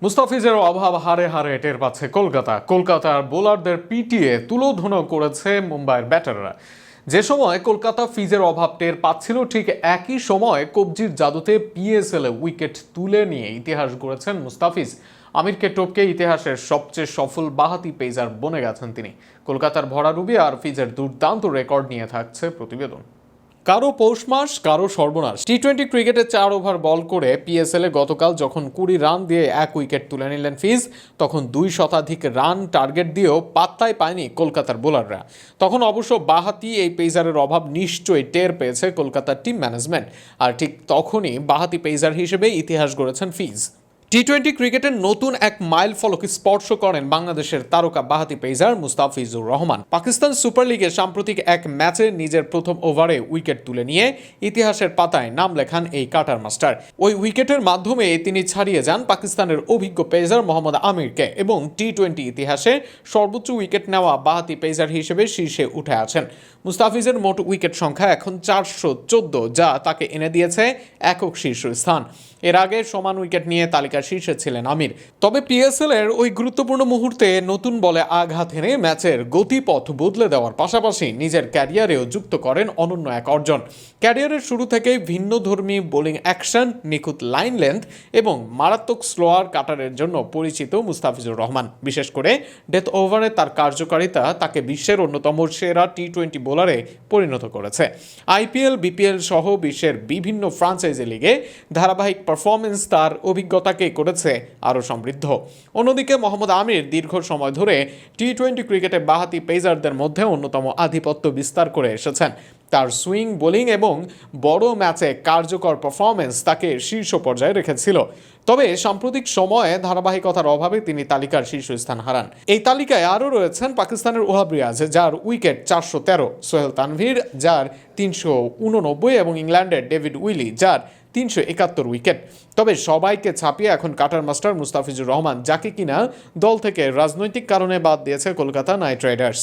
মুস্তাফিজের অভাব হারে হারে টের পাচ্ছে কলকাতার বোলারদের পিটিয়ে তুলোধুনো করেছে মুম্বাইয়ের ব্যাটাররা। যে সময় কলকাতা ফিজের অভাব টের পাচ্ছিল, ঠিক একই সময় কবজির জাদুতে পিএসএল এ উইকেট তুলে নিয়ে ইতিহাস গড়েছেন মুস্তাফিজ। আমিরকে টপকে ইতিহাসের সবচেয়ে সফল বাঁহাতি পেসার বনে গেছেন তিনি। কলকাতার ভরাডুবি আর ফিজের দুর্দান্ত রেকর্ড নিয়ে থাকছে প্রতিবেদন। কারো পৌষ মাস, কারো সর্বনাশ। টি-20 ক্রিকেটে 4 ওভার বল করে পিএসএল এ গতকাল যখন 20 রান দিয়ে 1 উইকেট তুলে নিলেন ফিজ, তখন 2 শতাধিক রান টার্গেট দিয়েও পাত্তাই পায়নি কলকাতার বোলাররা। তখন অবশ্য বাঁহাতি এই পেসারের অভাব নিশ্চয়ই টের পেয়েছে কলকাতার টিম ম্যানেজমেন্ট, আর ঠিক তখনই বাঁহাতি পেসার হিসেবে ইতিহাস গড়েছেন ফিজ। টি-20 ক্রিকেটের নতুন এক মাইল ফলক স্পর্শ করেন বাংলাদেশের তারকা বাঁহাতি পেসার মুস্তাফিজুর রহমান। পাকিস্তান সুপার লিগে সাম্প্রতিক এক ম্যাচে নিজের প্রথম ওভারে উইকেট তুলে নিয়ে ইতিহাসের পাতায় নাম লেখান এই কাটার মাস্টার। ওই উইকেটের মাধ্যমে তিনি ছাড়িয়ে যান পাকিস্তানের অভিজ্ঞ পেসার মোহাম্মদ আমিরকে এবং টি-20 ইতিহাসে সর্বোচ্চ উইকেট নেওয়া বাঁহাতি পেসার হিসেবে শীর্ষে উঠে আছেন। মুস্তাফিজের মোট উইকেট সংখ্যা এখন 414, যা তাকে এনে দিয়েছে একক শীর্ষস্থান। এর আগে সমান উইকেট নিয়ে তালিকার শীর্ষে ছিলেন আমির। তবে পিএসএল এর ওই গুরুত্বপূর্ণ মুহূর্তে নতুন বলে আঘাত এনে ম্যাচের গতিপথ বদলে দেওয়ার পাশাপাশি নিজের ক্যারিয়ারেও যুক্ত করেন অনন্য এক অর্জন। ক্যারিয়ারের শুরু থেকেই ভিন্নধর্মী বোলিং অ্যাকশন, নিখুঁত লাইন লেন্থ এবং মারাত্মক স্লোয়ার কাটারের জন্য পরিচিত মুস্তাফিজুর রহমান। বিশেষ করে ডেথ ওভারে তার কার্যকারিতা তাকে বিশ্বের অন্যতম সেরা টি-20 বোলারে পরিণত করেছে। আইপিএল, বিপিএল সহ বিশ্বের বিভিন্ন ফ্রাঞ্চাইজি লিগে ধারাবাহিক পারফরমেন্স তার অভিজ্ঞতাকে করেছে আরও সমৃদ্ধ। অন্যদিকে মোহাম্মদ আমির দীর্ঘ সময় ধরে টি-20 ক্রিকেটে বাঁহাতি পেসারদের মধ্যে অন্যতম আধিপত্য বিস্তার করে এসেছেন। তার সুইং বোলিং এবং বড় ম্যাচে কার্যকর পারফরমেন্স তাকে শীর্ষ পর্যায়ে রেখেছিল। তবে সাম্প্রতিক সময়ে ধারাবাহিকতার অভাবে তিনি তালিকার শীর্ষস্থান হারান। এই তালিকায় আরও রয়েছেন পাকিস্তানের ওহাব রিয়াজ, যার উইকেট 413, সোহেল তানভীর, যার 389 এবং ইংল্যান্ডের ডেভিড উইলি, যার 371 উইকেট। তবে সবাইকে ছাপিয়ে এখন কাটার মাস্টার মুস্তাফিজুর রহমান, যাকে কিনা দল থেকে রাজনৈতিক কারণে বাদ দিয়েছে কলকাতা নাইট রাইডার্স।